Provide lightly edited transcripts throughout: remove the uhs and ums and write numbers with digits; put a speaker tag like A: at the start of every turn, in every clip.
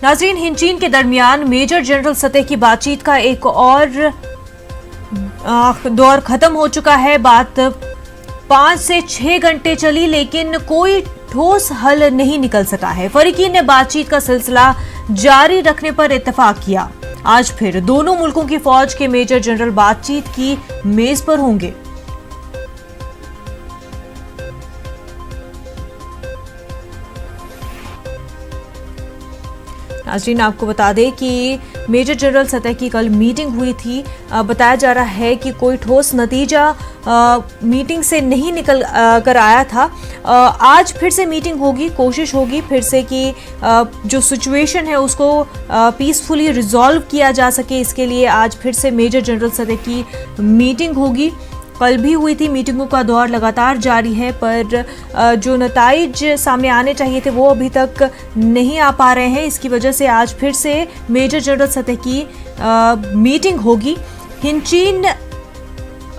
A: नाज़रीन, हिंचीन के दरमियान मेजर जनरल सतह की बातचीत का एक और दौर खत्म हो चुका है। बात 5 से 6 घंटे चली, लेकिन कोई ठोस हल नहीं निकल सका है। फरीकीन ने बातचीत का सिलसिला जारी रखने पर इत्तेफाक किया। आज फिर दोनों मुल्कों की फौज के मेजर जनरल बातचीत की मेज पर होंगे। नाज़रीन, आपको बता दें कि मेजर जनरल सतह की कल मीटिंग हुई थी। बताया जा रहा है कि कोई ठोस नतीजा मीटिंग से नहीं निकल कर आया था। आज फिर से मीटिंग होगी, कोशिश होगी फिर से कि जो सिचुएशन है उसको पीसफुली रिजॉल्व किया जा सके। इसके लिए आज फिर से मेजर जनरल सतह की मीटिंग होगी। कल भी हुई थी, मीटिंगों का दौर लगातार जारी है, पर जो नताइज सामने आने चाहिए थे वो अभी तक नहीं आ पा रहे हैं। इसकी वजह से आज फिर से मेजर जनरल सतह की मीटिंग होगी। हिंचीन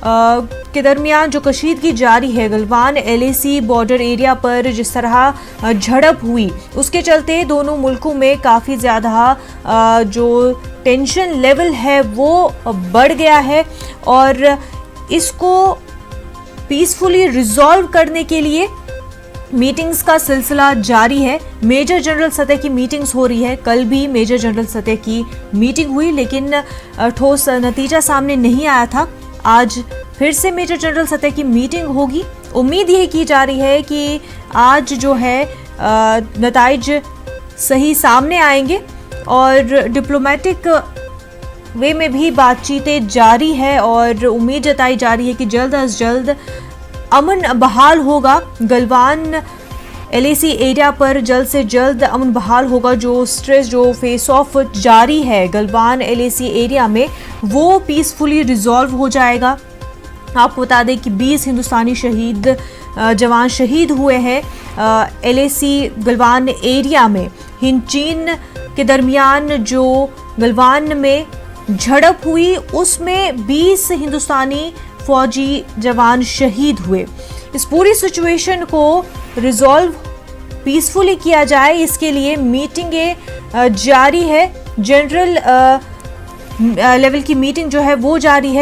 A: के दरमियान जो कशीदगी जारी है, गलवान LAC बॉर्डर एरिया पर जिस तरह झड़प हुई, उसके चलते दोनों मुल्कों में काफ़ी ज़्यादा जो टेंशन लेवल है वो बढ़ गया है और इसको पीसफुली रिजॉल्व करने के लिए मीटिंग्स का सिलसिला जारी है। मेजर जनरल सतह की मीटिंग्स हो रही है। कल भी मेजर जनरल सतह की मीटिंग हुई, लेकिन ठोस नतीजा सामने नहीं आया था। आज फिर से मेजर जनरल सतह की मीटिंग होगी। उम्मीद यही की जा रही है कि आज जो है नताइज सही सामने आएंगे और डिप्लोमेटिक वे में भी बातचीतें जारी है और उम्मीद जताई जा रही है कि जल्द अज जल्द अमन बहाल होगा। गलवान LAC एरिया पर जल्द से जल्द अमन बहाल होगा। जो स्ट्रेस, जो फेस ऑफ जारी है गलवान LAC एरिया में, वो पीसफुली रिजॉल्व हो जाएगा। आपको बता दें कि 20 हिंदुस्तानी जवान शहीद हुए हैं LAC गलवान एरिया में। हिंचीन के दरमियान जो गलवान में झड़प हुई उसमें 20 हिंदुस्तानी फौजी जवान शहीद हुए। इस पूरी सिचुएशन को रिजॉल्व पीसफुली किया जाए, इसके लिए मीटिंगें जारी है। जनरल लेवल की मीटिंग जो है वो जारी है।